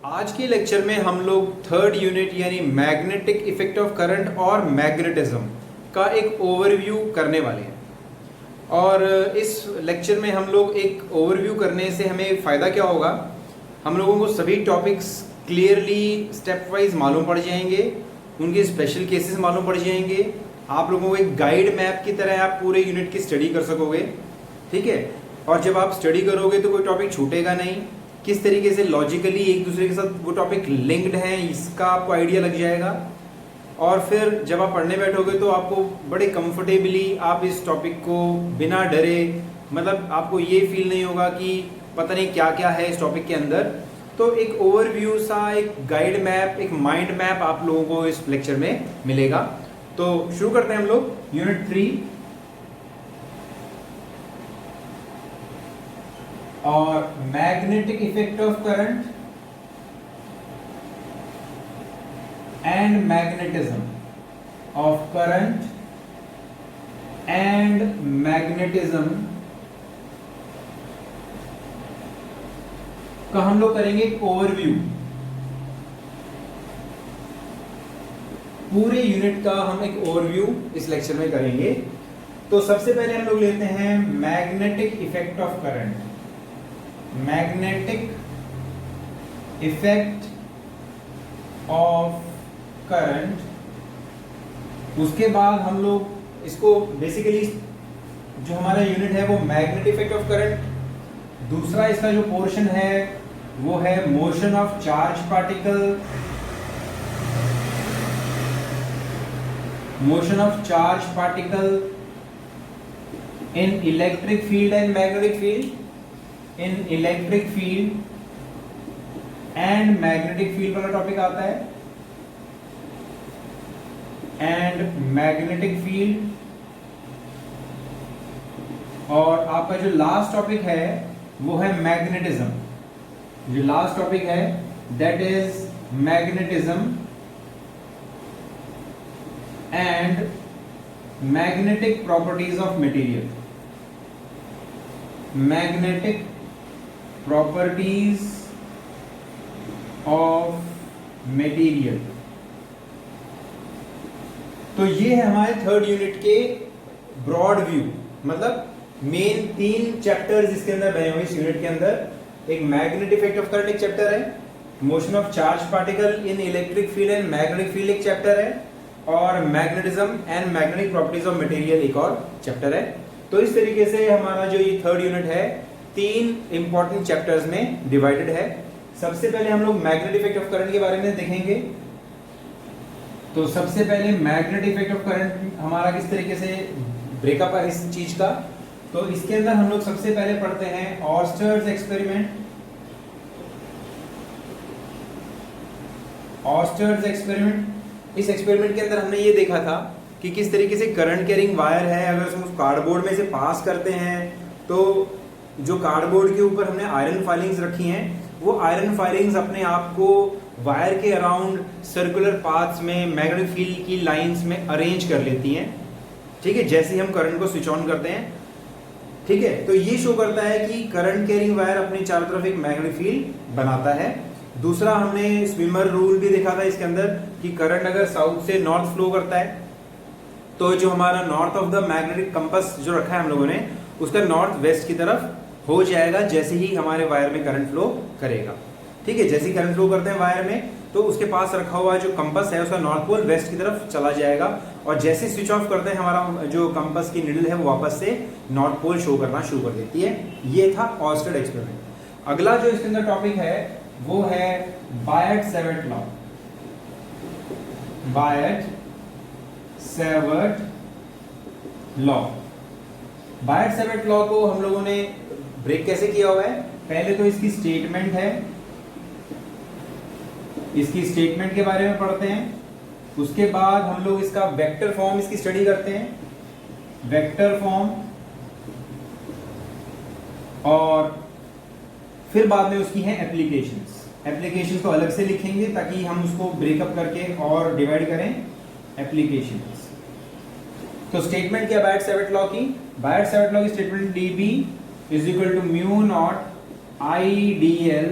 आज के लेक्चर में हम लोग थर्ड यूनिट यानी मैग्नेटिक इफेक्ट ऑफ करंट और मैग्नेटिज्म का एक ओवरव्यू करने वाले हैं। और इस लेक्चर में हम लोग एक ओवरव्यू करने से हमें फ़ायदा क्या होगा, हम लोगों को सभी टॉपिक्स क्लियरली स्टेप वाइज मालूम पड़ जाएंगे, उनके स्पेशल केसेस मालूम पड़ जाएंगे। आप लोगों को एक गाइड मैप की तरह आप पूरे यूनिट की स्टडी कर सकोगे, ठीक है। और जब आप स्टडी करोगे तो कोई टॉपिक छूटेगा नहीं, किस तरीके से लॉजिकली एक दूसरे के साथ वो टॉपिक लिंक्ड हैं इसका आपको आइडिया लग जाएगा। और फिर जब आप पढ़ने बैठोगे तो आपको बड़े कंफर्टेबली आप इस टॉपिक को बिना डरे, मतलब आपको ये फील नहीं होगा कि पता नहीं क्या क्या है इस टॉपिक के अंदर। तो एक ओवरव्यू सा, एक गाइड मैप, एक माइंड मैप आप लोगों को इस लेक्चर में मिलेगा। तो शुरू करते हैं हम लोग यूनिट 3 और magnetic effect of current and magnetism of current and magnetism का हम लोग करेंगे एक ओवरव्यू। पूरे यूनिट का हम एक ओवरव्यू इस लेक्चर में करेंगे। तो सबसे पहले हम लोग लेते हैं magnetic effect of current, magnetic effect of current. उसके बाद हम लोग इसको बेसिकली जो हमारा यूनिट है वो मैग्नेटिक इफेक्ट ऑफ करंट। दूसरा इसका जो पोर्शन है वो है motion of charge particle, motion of charge particle in electric field and magnetic field, in electric field and magnetic field वाला टॉपिक आता है, एंड मैग्नेटिक फील्ड। और आपका जो लास्ट टॉपिक है वो है मैग्नेटिज्म। जो लास्ट टॉपिक है that is magnetism and magnetic properties of material, magnetic properties of material. तो ये है हमारे थर्ड यूनिट के ब्रॉड व्यू, मतलब मेन 3 चैप्टर्स इसके अंदर बने हुए इस यूनिट के अंदर। एक मैग्नेटिक इफेक्ट ऑफ करंट एक चैप्टर है, motion of charge particle in electric field and magnetic field एक चैप्टर है, और magnetism and magnetic properties of material एक और चैप्टर है। तो इस तरीके से हमारा जो ये थर्ड यूनिट है 3 इंपॉर्टेंट चैप्टर्स में डिवाइडेड है। सबसे पहले हम लोग मैग्नेटिक इफेक्ट ऑफ करंट के बारे में देखेंगे। तो सबसे पहले मैग्नेटिक इफेक्ट ऑफ करंट हमारा किस तरीके से ब्रेकअप है इस चीज का। तो इसके अंदर हम लोग सबसे पहले पढ़ते हैं ऑर्स्टर्स एक्सपेरिमेंट। ऑर्स्टर्स एक्सपेरिमेंट, इस एक्सपेरिमेंट के अंदर हमने ये देखा था कि किस तरीके से करंट कैरिंग वायर है, अगर हम उस कार्डबोर्ड में से पास करते हैं तो जो कार्डबोर्ड के ऊपर हमने आयरन फाइलिंग्स रखी हैं, वो आयरन फाइलिंग्स अपने आप को वायर के अराउंड सर्कुलर पाथ्स में मैग्नेटिक फील्ड की लाइंस में अरेंज कर लेती हैं, ठीक है, जैसे ही हम करंट को स्विच ऑन करते हैं, ठीक है। तो ये शो करता है कि करंट कैरिंग वायर अपने चारों तरफ एक मैग्नेटिक फील्ड बनाता है। दूसरा हमने स्विमर रूल भी देखा था इसके अंदर कि करंट अगर साउथ से नॉर्थ फ्लो करता है तो जो हमारा north of the magnetic compass जो रखा है हम लोगों ने, उसका नॉर्थ वेस्ट की तरफ हो जाएगा जैसे ही हमारे वायर में करंट फ्लो करेगा, ठीक है। जैसे ही करंट फ्लो करते हैं वायर में तो उसके पास रखा हुआ जो कंपास है उसका नॉर्थ पोल वेस्ट की तरफ चला जाएगा, और जैसे स्विच ऑफ करते हैं हमारा जो कंपास की नीडल है वो वापस से नॉर्थ पोल शो करना शुरू कर देती है। ये था ऑर्स्टेड एक्सपेरिमेंट। अगला जो इसके अंदर टॉपिक है वो है बायट-सैवर्ट लॉ। बायट-सैवर्ट लॉ, बायट-सैवर्ट लॉ को हम लोगों ने ब्रेक कैसे किया हुआ है। पहले तो इसकी स्टेटमेंट है, इसकी स्टेटमेंट के बारे में पढ़ते हैं। उसके बाद हम लोग इसका वेक्टर फॉर्म इसकी स्टडी करते हैं, वेक्टर फॉर्म, और फिर बाद में उसकी है एप्लीकेशंस। एप्लीकेशंस को अलग से लिखेंगे ताकि हम उसको ब्रेकअप करके और डिवाइड करें एप्लीकेशंस। तो स्टेटमेंट क्या बायट-सैवर्ट लॉ की, बायट-सैवर्ट लॉ की statement dB is equal to mu naught IDL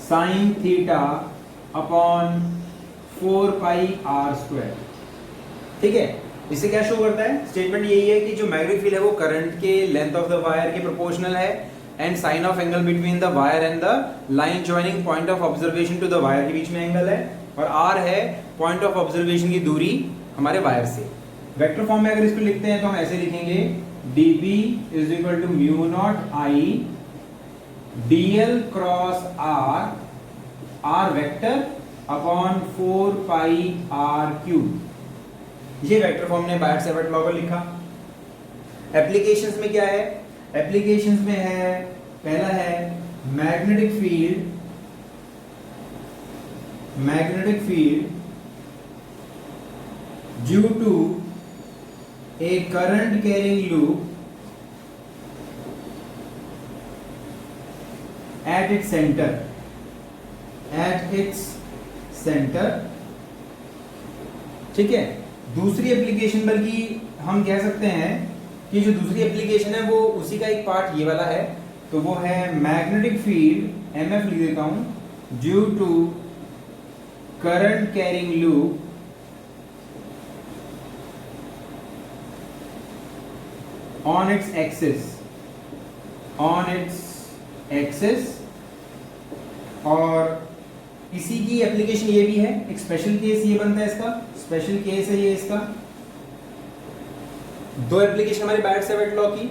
sine theta upon 4 pi R square. ठीक है, इससे क्या शो करता है? स्टेटमेंट यही है कि जो मैग्नेटिक फील्ड है वो करंट के लेंथ ऑफ द वायर के प्रोपोर्शनल है and sine of angle between the wire and the line joining point of observation to the wire के बीच में एंगल है, और आर है पॉइंट ऑफ ऑब्जर्वेशन की दूरी हमारे वायर से। वेक्टर फॉर्म में अगर इसको लिखते हैं तो हम ऐसे लिखेंगे dB is equal to mu naught I dl cross r, r vector upon 4 pi r cube. ये वेक्टर फॉर्म ने बायट-सैवर्ट लॉ को लिखा। एप्लीकेशंस में क्या है? एप्लीकेशंस में है, पहला है magnetic field due to a current carrying loop at its center। ठीक है, दूसरी एप्लीकेशन, बल्कि हम कह सकते हैं कि जो दूसरी एप्लीकेशन है वो उसी का एक पार्ट ये वाला है, तो वो है मैग्नेटिक फील्ड MF लिख देता हूं due to current carrying loop on its axis, और इसी की एप्लीकेशन ये भी है, एक स्पेशल केस ये बनता है, इसका स्पेशल केस है ये इसका। दो एप्लीकेशन हमारी बायट-सैवर्ट लॉ की।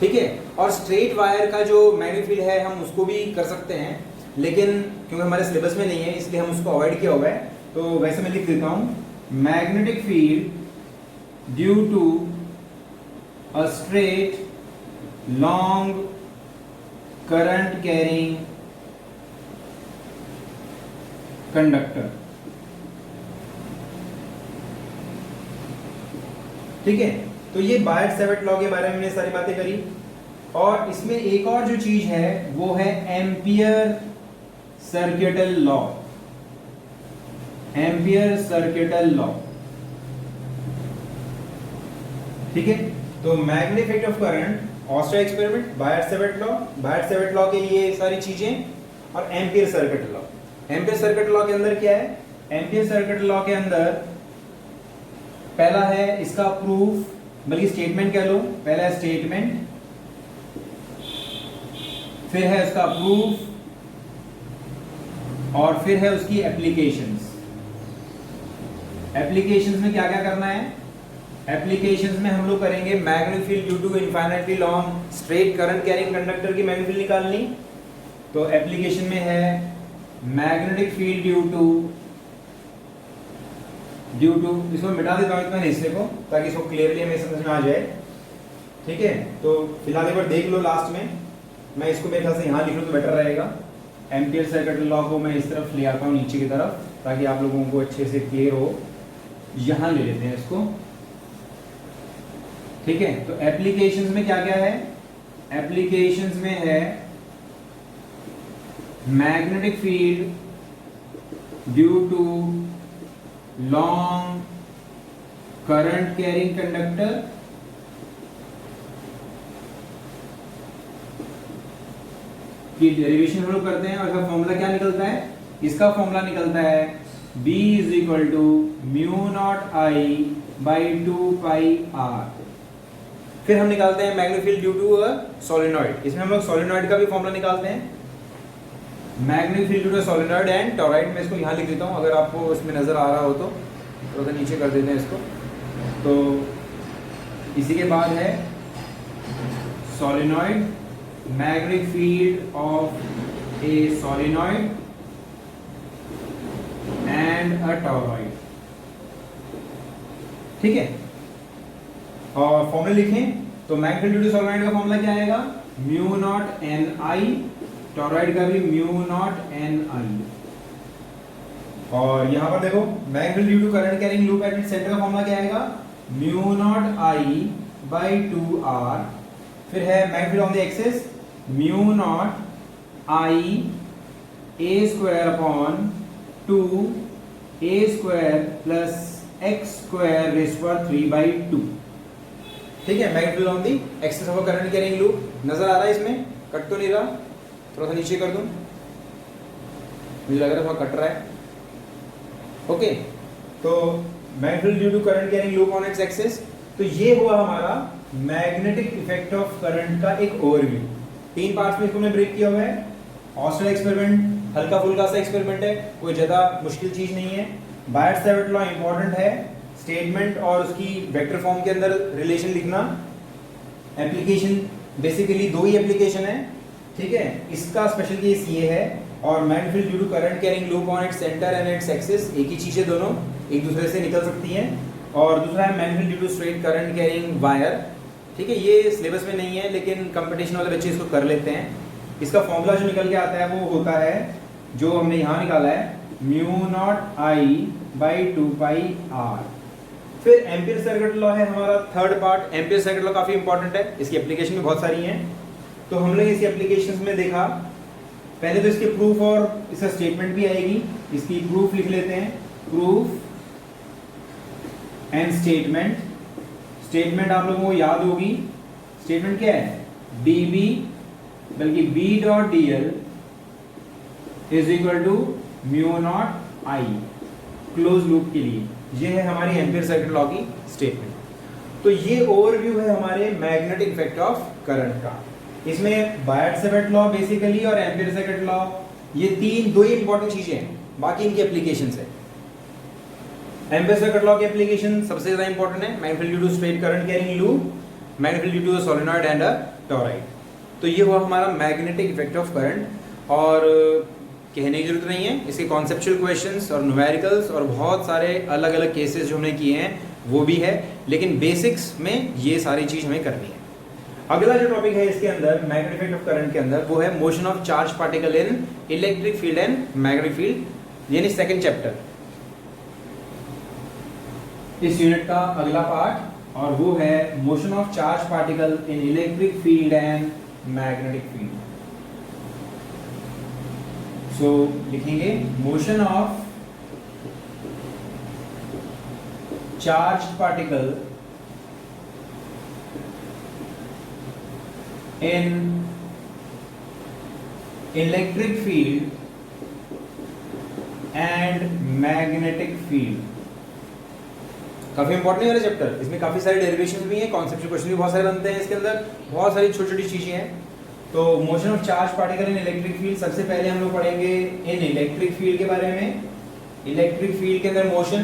ठीक है, और स्ट्रेट वायर का जो मैग्नेटिक फील्ड है हम उसको भी कर सकते हैं, लेकिन क्योंकि हमारे सिलेबस में नहीं है इसलिए हम उसको अवॉइड किया हुआ है। तो वैसे मैं लिख देता हूं magnetic field due to a straight long current carrying conductor। ठीक है, तो ये बायट-सैवर्ट लॉ के बारे में हमने सारी बातें करी, और इसमें एक और जो चीज है वो है ampere circuital law. Ampere circuital law. ठीक है, तो मैग्नेटिक इफेक्ट ऑफ करंट, ऑस्टर एक्सपेरिमेंट, बायट-सैवर्ट लॉ के ये सारी चीजें, और ampere circuit law. Ampere circuit law के अंदर क्या है? एम्पियर सर्किट लॉ के अंदर पहला है इसका प्रूफ, बल्कि स्टेटमेंट कह लो। पहला है स्टेटमेंट, फिर है उसका प्रूफ, और फिर है उसकी एप्लीकेशंस। एप्लीकेशंस में क्या क्या करना है? एप्लीकेशंस में हम लोग करेंगे magnetic field due to infinitely long straight current carrying conductor की मैग्नेटिक फील्ड निकालनी। तो एप्लीकेशन में है मैग्नेटिक फील्ड ड्यू टू, इसको मिटा देता हूं इतना हिस्से को ताकि इसको क्लियरली हमें समझ में आ जाए। ठीक है, तो फिलहाल एक बार देख लो लास्ट में, मैं इसको मेरे ख्याल से यहाँ लिख लूँ तो बेटर रहेगा। एम्पियर सर्किट लॉ को मैं इस तरफ ले आता हूँ नीचे की तरफ, ताकि आप लोगों को अच्छे से क्लियर हो। यहाँ ले लेते हैं इसको। ठीक है, तो एप्लीकेशंस में क्या क्या है? एप्लीकेशंस में है magnetic field due to long current carrying conductor, की डेरिवेशन हम लोग करते हैं, और इसका फॉर्मूला क्या निकलता है? इसका फॉर्मूला निकलता है B is equal to mu naught I by 2 pi R. फिर हम निकालते हैं magnetic field due to a solenoid. इसमें हम लोग सोलेनॉइड का भी फॉर्मूला निकालते हैं, magnetic field due to solenoid and toroid. में इसको यहाँ लिख देता हूँ, अगर आपको इसमें नजर आ रहा हो तो थोड़ा सा नीचे कर देते हैं इसको। तो इसी के बाद है solenoid, magnetic field of a solenoid and a toroid. ठीक है, और फॉर्मूला लिखें तो magnetic field due to solenoid का फॉर्मूला क्या आएगा? Mu naught N I, toroid का भी म्यू नॉट एन आई। और यहां पर देखो magnetic field due to current carrying loop at its centre का फॉर्मूला क्या आएगा? Mu naught I by 2 R. फिर है magnetic field on the axis, mu naught I A square upon 2 A square plus X square raise power 3/2। ठीक है, magnetic field on the axis of current carrying loop. नजर आ रहा है इसमें? Cut तो नहीं रहा? थोड़ा सा नीचे कर दूं। मुझे लग रहा है थोड़ा कट रहा है। ओके, तो magnetic due to current carrying loop on its axis. तो ये हुआ हमारा मैग्नेटिक इफेक्ट ऑफ करंट का एक ओवरव्यू। 3 पार्ट्स में इसको मैंने ब्रेक किया हुआ है। ऑस्टेल एक्सपेरिमेंट हल्का फुल्का सा एक्सपेरिमेंट है, कोई ज़्यादा मुश्किल चीज़ नहीं है। बायट-सैवर्ट लॉ इंपॉर्टेंट है, स्टेटमेंट और उसकी वेक्टर फॉर्म के अंदर रिलेशन लिखना। एप्लीकेशन बेसिकली 2 ही एप्लीकेशन है, ठीक है। इसका स्पेशल केस ये है, और magnetic due to current carrying loop on its centre and its axis, एक ही चीज़ है, दोनों एक दूसरे से निकल सकती हैं। और दूसरा है magnetic due to straight current carrying wire, ठीक है। ये सिलेबस में नहीं है, लेकिन कंपटीशन वाले बच्चे इसको कर लेते हैं। इसका फॉर्मूला जो निकल के आता है वो होता है जो हमने यहाँ निकाला है, mu naught I by 2 pi R. फिर एम्पियर सर्किट लॉ है हमारा third part. Ampere circuit law काफी इंपॉर्टेंट है, इसकी एप्लीकेशन भी बहुत सारी हैं। तो हम लोग इसकी एप्लीकेशंस में देखा, पहले तो इसके प्रूफ और इसका स्टेटमेंट भी आएगी। इसकी प्रूफ लिख लेते हैं, प्रूफ एंड स्टेटमेंट। स्टेटमेंट आप लोगों को याद होगी, स्टेटमेंट क्या है, dB बल्कि B dot DL is equal to mu naught I, close loop के लिए। ये है हमारी एम्पियर सर्किट लॉ की स्टेटमेंट। तो ये ओवरव्यू है हमारे मैग्नेटिक इफेक्ट ऑफ करंट का। इसमें बायट-सैवर्ट लॉ बेसिकली और एम्पियर सर्किट लॉ, ये 2 ही इंपॉर्टेंट चीजें हैं, बाकी इनकी एप्लीकेशंस है। एम्पियर सर्किट लॉ की एप्लीकेशन सबसे ज्यादा इंपॉर्टेंट है, magnetic due to straight current carrying loop, magnetic due to a solenoid and a toroid. तो ये हुआ हमारा मैग्नेटिक इफेक्ट ऑफ करंट। और कहने की जरूरत नहीं है, इसके कॉन्सेप्चुअल क्वेश्चंस और न्यूमेरिकल्स और बहुत सारे अलग अलग केसेस जो हमने किए हैं वो भी है, लेकिन बेसिक्स में ये सारी चीज हमें करनी है। अगला जो टॉपिक है इसके अंदर मैग्नेटिक इफेक्ट ऑफ करंट के अंदर, वो है motion of charge particle in electric field and magnetic field, यानी सेकंड चैप्टर, इस यूनिट का अगला पार्ट, और वो है motion of charge particle in electric field and magnetic field. So लिखेंगे motion of charge particle in electric field and magnetic field. काफी important है चैप्टर, इसमें काफी सारे डेरिवेशंस भी हैं, कॉन्सेप्चुअल क्वेश्चन भी बहुत सारे बनते हैं इसके अंदर, बहुत सारी छोटी छोटी चीजें हैं। तो motion of charge particle in electric field, सबसे पहले हम लोग पढ़ेंगे इन इलेक्ट्रिक फील्ड के बारे में। इलेक्ट्रिक फील्ड के अंदर मोशन,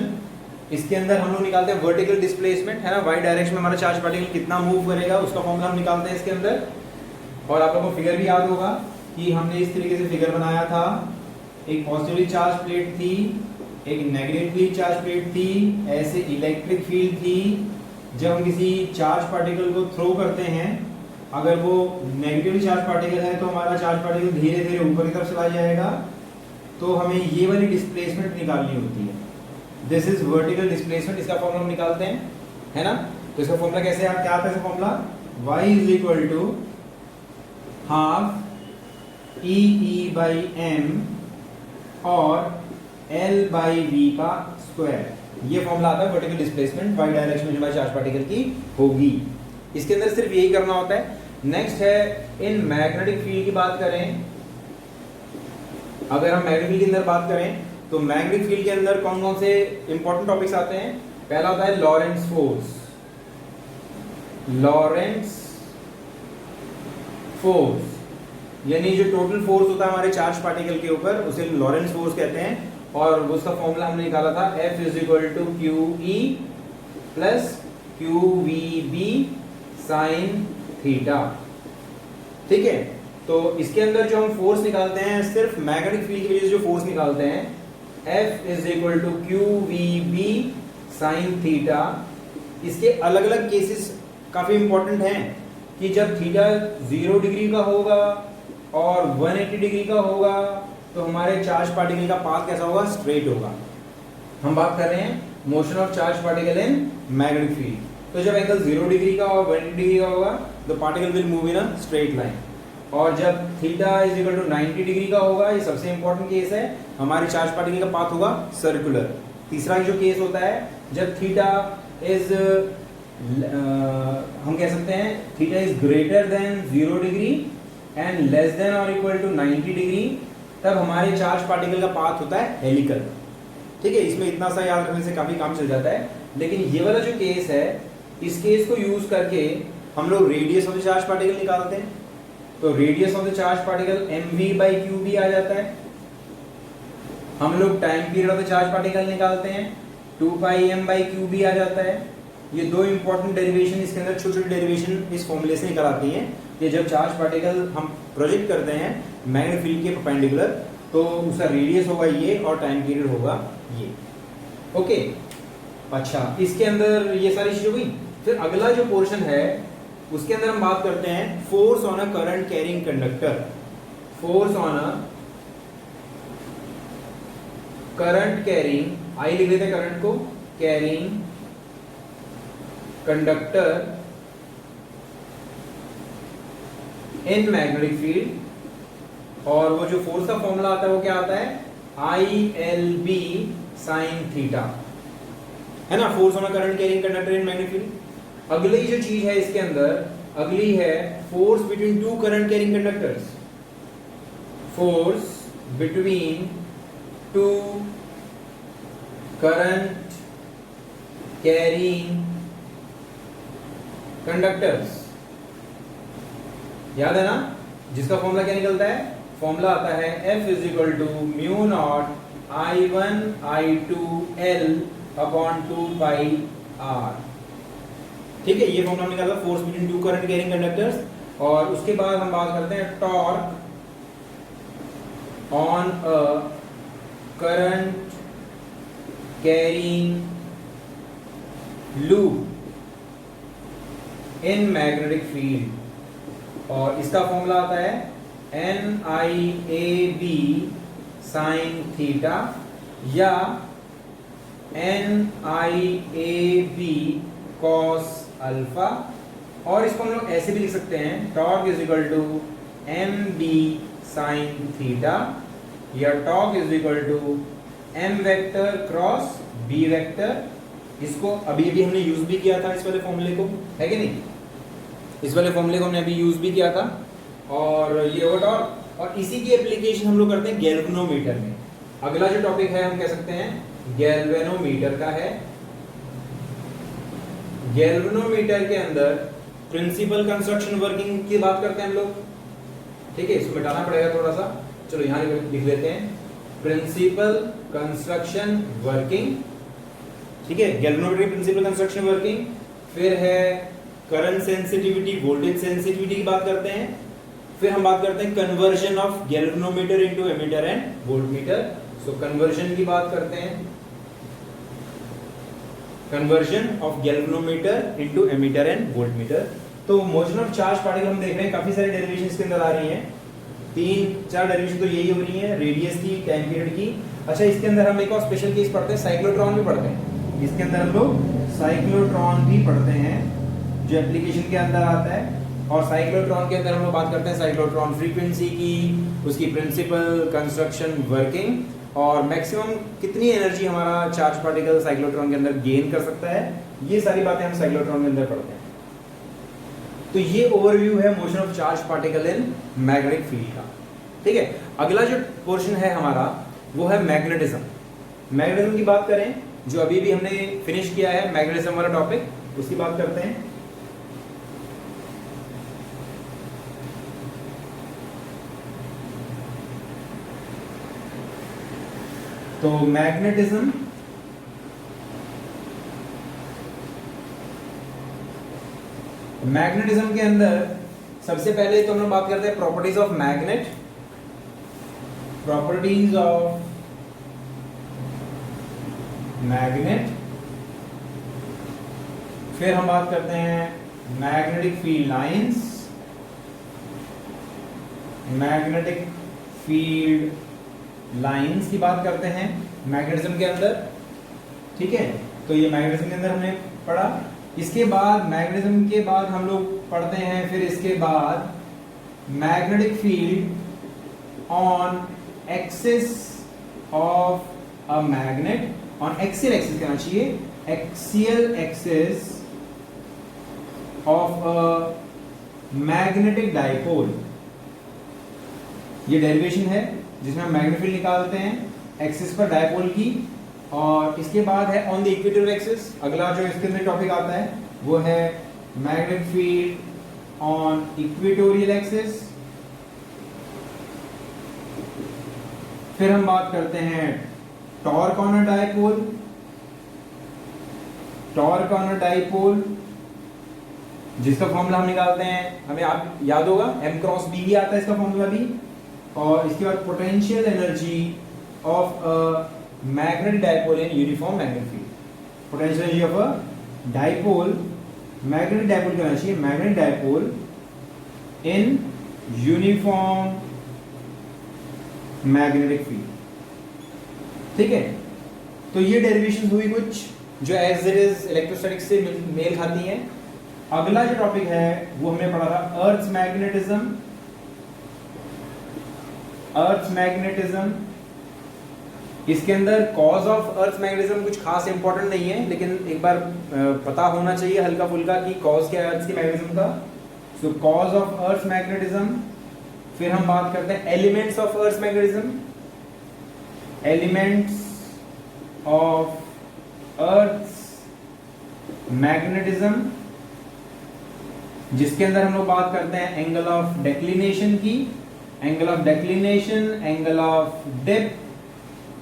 इसके अंदर हम लोग निकालते हैं वर्टिकल डिस्प्लेसमेंट, है ना, वाई डायरेक्शन में हमारा चार्ज पार्टिकल कितना मूव करेगा उसका फॉर्मूला हम निकालते हैं इसके अंदर। और आप लोगों को फिगर भी याद होगा कि हमने इस तरीके से फिगर बनाया था, एक पॉजिटिवली चार्ज प्लेट थी, एक नेगेटिवली चार्ज प्लेट थी, ऐसे इलेक्ट्रिक फील्ड थी। जब हम किसी चार्ज पार्टिकल को थ्रो करते हैं, अगर वो नेगेटिवली चार्ज पार्टिकल है तो हमारा चार्ज पार्टिकल धीरे धीरे ऊपर की तरफ चला जाएगा, तो हमें ये वाली डिस्प्लेसमेंट निकालनी होती है। दिस इज वर्टिकल डिस्प्लेसमेंट, इसका फॉर्मूला हम निकालते हैं, है ना। तो इसका फॉर्मूला कैसे, क्या आता है formula, y is equal to half E by M और L बाई वी का स्क्वायर। ये फॉर्मूला आता है वर्टिकल डिस्प्लेसमेंट वाई डायरेक्शन में हमारे चार्ज पार्टिकल की होगी। इसके अंदर सिर्फ यही करना होता है। नेक्स्ट है इन मैग्नेटिक फील्ड की बात करें, अगर हम मैग्नेटिक फील्ड के अंदर बात करें तो मैग्नेटिक फील्ड के अंदर कौन कौन से इंपॉर्टेंट टॉपिक्स आते हैं। पहला होता है लॉरेंट्ज फोर्स। लॉरेंट्ज फोर्स यानी जो टोटल फोर्स होता है हमारे चार्ज पार्टिकल के ऊपर, उसे लॉरेंट्ज फोर्स कहते हैं। और उसका फॉर्मूला हमने निकाला था F is equal to QE plus QVB sine theta, ठीक है। तो इसके अंदर जो हम फोर्स निकालते हैं, सिर्फ मैग्नेटिक फील्ड की वजह से जो फोर्स निकालते हैं, F is equal to QVB sine theta. इसके अलग अलग केसेस काफी इंपॉर्टेंट हैं कि जब थीटा 0 डिग्री का होगा और 180 डिग्री का होगा तो हमारे चार्ज पार्टिकल का पाथ कैसा होगा, स्ट्रेट होगा। हम बात कर रहे हैं motion of charge particle in magnetic field. तो जब एंगल 0 डिग्री का और 180 डिग्री का होगा तो particle will move in a straight line. और जब theta is equal to 90 degree का होगा, ये सबसे इंपॉर्टेंट केस है, हमारे चार्ज पार्टिकल का पाथ होगा सर्कुलर। तीसरा जो केस होता है जब थीटा इज हम कह सकते हैं theta is greater than 0 degree and less than और इक्वल टू 90 डिग्री, तब हमारे चार्ज पार्टिकल का पाथ होता है हेलिकल। ठीक है, इसमें इतना सा याद रखने से काफी काम चल जाता है। लेकिन ये वाला जो केस है, इस केस को यूज करके हम लोग radius of the charge particle निकालते हैं। तो radius of the charge particle mv/qb आ जाता है। हम लोग time period of the charge particle निकालते हैं, 2πm/qb आ जाता है। ये दो इंपॉर्टेंट डेरिवेशन इसके अंदर, छोटी छोटी डेरिवेशन इस फॉर्मूले से निकल आती हैं कि जब चार्ज पार्टिकल हम प्रोजेक्ट करते हैं मैग्नेटिक फील्ड के परपेंडिकुलर, तो उसका रेडियस होगा ये और टाइम पीरियड होगा ये। ओके, अच्छा, इसके अंदर ये सारी चीजें हुई। फिर अगला जो पोर्शन है उसके अंदर हम बात करते हैं force on a current carrying conductor. Force on a current carrying, I लिख देते हैं करंट को, carrying conductor in magnetic field. और वो जो फोर्स का फॉर्मूला आता है वो क्या आता है, ILB sin थीटा, है ना, force on a current carrying conductor in magnetic field. अगली जो चीज है इसके अंदर, अगली है force between two current carrying conductors. Force between two current carrying conductors, याद है ना, जिसका फॉर्मूला क्या निकलता है, फॉर्मूला आता है F is equal to mu naught I1 I2 L upon 2 r। ठीक है, ये फॉर्मूला निकाला force between two current carrying conductors. और उसके बाद हम बात करते हैं torque on a current carrying loop in magnetic field. और इसका फॉर्मूला आता है NIAB sin थीटा या NIAB cos अल्फा। और इसको हम लोग ऐसे भी लिख सकते हैं, torque is equal to MB sin theta या torque is equal to M vector cross B vector. इसको अभी अभी हमने यूज भी किया था, इस वाले फॉर्मूले को, है कि नहीं, इस वाले फॉर्मूले को हमने अभी यूज भी किया था। और ये होगा टॉर्क, और इसी की एप्लीकेशन हम लोग करते हैं गैल्वेनोमीटर में। अगला जो टॉपिक है हम कह सकते हैं गैल्वेनोमीटर का है। गैल्वेनोमीटर के अंदर प्रिंसिपल कंस्ट्रक्शन वर्किंग की बात करते हैं हम लोग। ठीक है, इसको मिटाना पड़ेगा थोड़ा सा, चलो यहाँ लिख लेते हैं प्रिंसिपल कंस्ट्रक्शन वर्किंग। ठीक है, गैल्वेनोमीटर प्रिंसिपल कंस्ट्रक्शन वर्किंग। फिर है करंट सेंसिटिविटी, वोल्टेज सेंसिटिविटी की बात करते हैं। फिर हम बात करते हैं conversion of galvanometer into ammeter and voltmeter. So conversion की बात करते हैं, conversion of galvanometer into ammeter and voltmeter. तो मोशन ऑफ चार्ज पार्टिकल हम देख रहे हैं, काफी सारी डेरिवेशन इसके अंदर आ रही हैं, 3-4 डेरिवेशन तो यही हो रही है, रेडियस की, टाइम पीरियड की। अच्छा, इसके अंदर हम एक और स्पेशल केस पढ़ते हैं, साइक्लोट्रॉन भी पढ़ते हैं। इसके अंदर हम लोग साइक्लोट्रॉन भी पढ़ते हैं जो एप्लीकेशन के अंदर आता है। और साइक्लोट्रॉन के अंदर हम लोग बात करते हैं साइक्लोट्रॉन फ्रीक्वेंसी की, उसकी प्रिंसिपल कंस्ट्रक्शन वर्किंग, और मैक्सिमम कितनी एनर्जी हमारा चार्ज पार्टिकल साइक्लोट्रॉन के अंदर गेन कर सकता है, ये सारी बातें हम साइक्लोट्रॉन के अंदर पढ़ते हैं। तो ये ओवरव्यू है motion of charge particle in magnetic field का। ठीक है, अगला जो पोर्शन है हमारा वो है मैग्नेटिज्म। मैग्नेटिज्म की बात करें, जो अभी भी हमने फिनिश किया है मैग्नेटिज्म वाला टॉपिक, उसकी बात करते हैं। तो मैग्नेटिज्म के अंदर सबसे पहले तो हम लोग बात करते हैं properties of magnet. Properties of magnet, फिर हम बात करते हैं magnetic field lines, magnetic field lines की बात करते हैं मैग्नेटिज्म के अंदर। ठीक है, तो ये मैग्नेटिज्म के अंदर हमने पढ़ा। इसके बाद मैग्नेटिज्म के बाद हम लोग पढ़ते हैं फिर इसके बाद magnetic field on axis of a magnet, on axial axis कहना चाहिए, axial axis of a magnetic dipole. ये डेरिवेशन है जिसमें हम मैग्नेटिक फील्ड निकालते हैं एक्सिस पर डायपोल की। और इसके बाद है ऑन द इक्वेटोरियल एक्सिस, अगला जो इसके अंदर टॉपिक आता है वो है magnetic field on equatorial axis. फिर हम बात करते हैं torque on a dipole. Torque on a dipole जिसका फॉर्मूला हम निकालते हैं, हमें आप याद होगा m क्रॉस b भी आता है इसका फॉर्मूला भी। और इसके बाद potential energy of a magnetic dipole in uniform magnetic field. Potential energy of a dipole, magnetic dipole क्या होना चाहिए, magnetic dipole in uniform magnetic field. ठीक है, तो ये डेरिवेशन हुई कुछ जो एज इट इज इलेक्ट्रोस्टैटिक्स से मेल खाती हैं। अगला जो टॉपिक है वो हमने पढ़ा था अर्थ मैग्नेटिज्म। अर्थ मैग्नेटिज्म, इसके अंदर कॉज ऑफ अर्थ मैग्नेटिज्म कुछ खास इंपॉर्टेंट नहीं है, लेकिन एक बार पता होना चाहिए हल्का फुल्का कि कॉज क्या है अर्थ की मैग्नेटिज्म का। So cause of earth magnetism. फिर हम बात करते हैं elements of earth magnetism. Elements of earth magnetism, जिसके अंदर हम लोग बात करते हैं एंगल ऑफ डेक्लिनेशन की, angle of declination, angle of dip,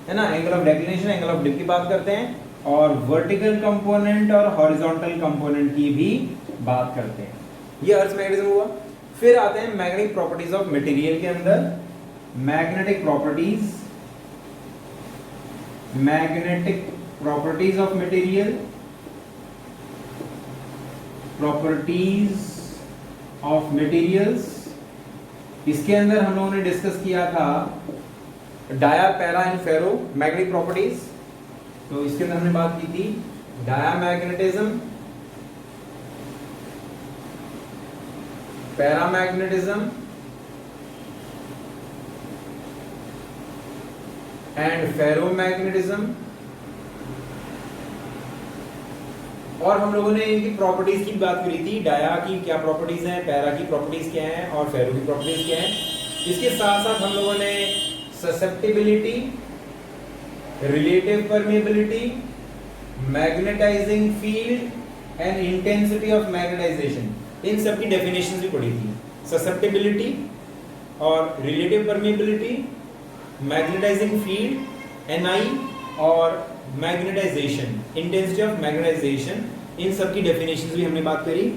है ना, angle of declination, angle of dip की बात करते हैं, और वर्टिकल कंपोनेंट और हॉरिजॉन्टल कंपोनेंट की भी बात करते हैं। ये अर्थ मैग्नेटिज्म हुआ। फिर आते हैं मैग्नेटिक प्रॉपर्टीज ऑफ मटेरियल के अंदर। Magnetic properties, magnetic properties of material, properties of materials. इसके अंदर हम लोगों ने डिस्कस किया था dia, para and ferro magnetic properties. तो इसके अंदर हमने बात की थी डायामैग्नेटिज्म, पैरामैग्नेटिज्म एंड फेरोमैग्नेटिज्म। और हम लोगों ने इनकी प्रॉपर्टीज की बात करी थी, डाया की क्या प्रॉपर्टीज हैं, पैरा की प्रॉपर्टीज क्या हैं और फेरो की प्रॉपर्टीज क्या हैं। इसके साथ साथ हम लोगों ने susceptibility, relative permeability, magnetising field and intensity of magnetisation, इन सब की डेफिनेशंस भी पढ़ी थी। ससेप्टिबिलिटी और relative permeability, magnetising field NI और मैग्नेटाइजेशन, इंटेंसिटी ऑफ मैग्नेटाइजेशन, इन सब की डेफिनेशंस भी हमने बात करी।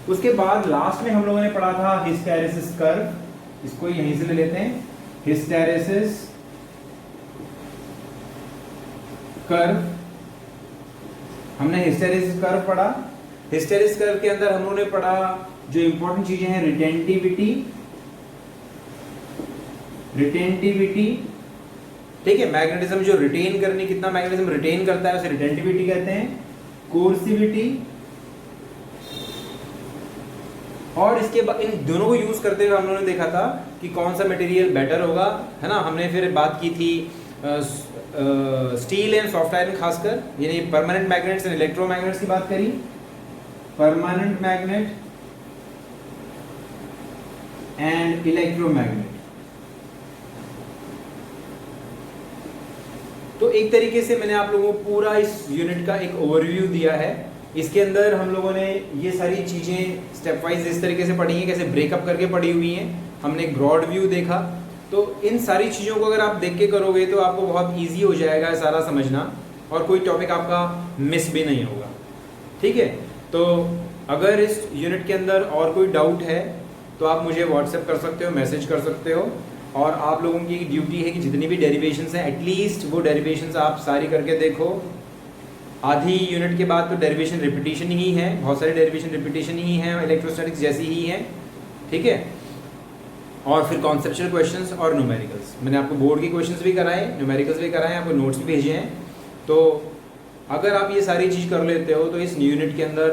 उसके बाद लास्ट में हम लोगों ने पढ़ा था हिस्टैरिसीस कर्व। इसको यहीं से ले लेते हैं, हिस्टैरिसीस कर्व। हमने हिस्टैरिसीस कर्व पढ़ा। हिस्टैरिसीस कर्व के अंदर हम लोगों ने पढ़ा जो इंपॉर्टेंट चीजें हैं, रिटेंटिविटी, रिटेंटिविटी, ठीक है, मैग्नेटिज्म जो रिटेन करनी, कितना मैग्नेटिज्म रिटेन करता है उसे रिटेंटिविटी कहते हैं, कोर्सिविटी। और इसके बाद इन दोनों को यूज करते हुए हम लोगों ने देखा था कि कौन सा मटेरियल बेटर होगा, है ना। हमने फिर बात की थी स्टील एंड सॉफ्ट आयरन, खासकर यानी परमानेंट मैग्नेट्स एंड इलेक्ट्रोमैग्नेट्स की बात करी। Permanent magnet and electromagnet. तो एक तरीके से मैंने आप लोगों को पूरा इस यूनिट का एक ओवरव्यू दिया है। इसके अंदर हम लोगों ने ये सारी चीज़ें स्टेप वाइज इस तरीके से पढ़ी हैं, कैसे ब्रेकअप करके पढ़ी हुई हैं। हमने एक ब्रॉड व्यू देखा। तो इन सारी चीज़ों को अगर आप देख के करोगे तो आपको बहुत ईजी हो जाएगा सारा समझना, और कोई टॉपिक आपका मिस भी नहीं होगा। ठीक है, तो अगर इस यूनिट के अंदर और कोई डाउट है तो आप मुझे व्हाट्सएप कर सकते हो, मैसेज कर सकते हो। और आप लोगों की ड्यूटी है कि जितनी भी डेरिवेशंस हैं एटलीस्ट वो डेरिवेशंस आप सारी करके देखो। आधी यूनिट के बाद तो डेरिवेशन रिपीटिशन ही है, बहुत सारे डेरिवेशन रिपीटिशन ही हैं, इलेक्ट्रोस्टैटिक्स जैसी ही हैं। ठीक है, और फिर कॉन्सेप्चुअल क्वेश्चंस और न्यूमेरिकल्स। मैंने आपको बोर्ड के क्वेश्चंस भी कराए, न्यूमेरिकल्स भी कराए, आपको नोट्स भी भेजे हैं। तो अगर आप ये सारी चीज़ कर लेते हो तो इस यूनिट के अंदर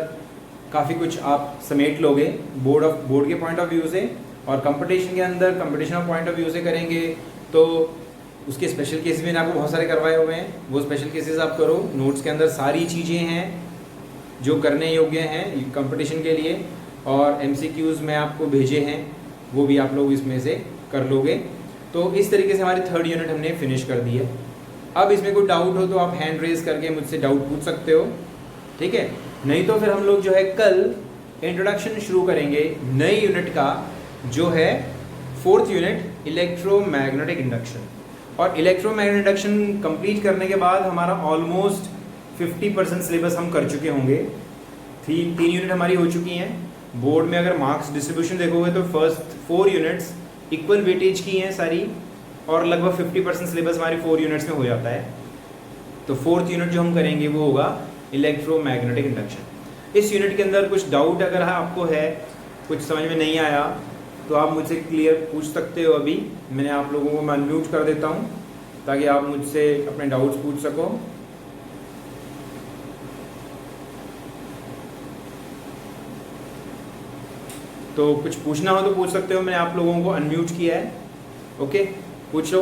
काफ़ी कुछ आप समेट लोगे बोर्ड के पॉइंट ऑफ व्यू से। और कंपटीशन के अंदर competition of point of view से करेंगे तो उसके स्पेशल केसेस भी मैंने आपको बहुत सारे करवाए हुए हैं, वो स्पेशल केसेस आप करो। नोट्स के अंदर सारी चीज़ें हैं जो करने योग्य हैं कंपटीशन के लिए, और MCQs में आपको भेजे हैं वो भी आप लोग इसमें से कर लोगे। तो इस तरीके से हमारी थर्ड यूनिट हमने फिनिश कर दी है। अब इसमें कोई डाउट हो तो आप हैंड रेज करके मुझसे डाउट पूछ सकते हो, ठीक है। नहीं तो फिर हम लोग जो है कल इंट्रोडक्शन शुरू करेंगे नई यूनिट का, जो है फोर्थ यूनिट इलेक्ट्रोमैग्नेटिक इंडक्शन। और इलेक्ट्रोमैग्नेटिक इंडक्शन कंप्लीट करने के बाद हमारा ऑलमोस्ट 50% सिलेबस हम कर चुके होंगे। तीन यूनिट हमारी हो चुकी हैं। बोर्ड में अगर मार्क्स डिस्ट्रीब्यूशन देखोगे तो फर्स्ट 4 यूनिट्स इक्वल वेटेज की हैं सारी, और लगभग 50% सिलेबस हमारी 4 यूनिट्स में हो जाता है। तो फोर्थ यूनिट जो हम करेंगे वो होगा इलेक्ट्रोमैग्नेटिक इंडक्शन। इस यूनिट के अंदर कुछ डाउट अगर आपको है, कुछ समझ में नहीं आया, तो आप मुझसे क्लियर पूछ सकते हो। अभी मैंने आप लोगों को अनम्यूट कर देता हूँ ताकि आप मुझसे अपने डाउट्स पूछ सको। तो कुछ पूछना हो तो पूछ सकते हो, मैंने आप लोगों को अनम्यूट किया है। ओके, पूछ लो।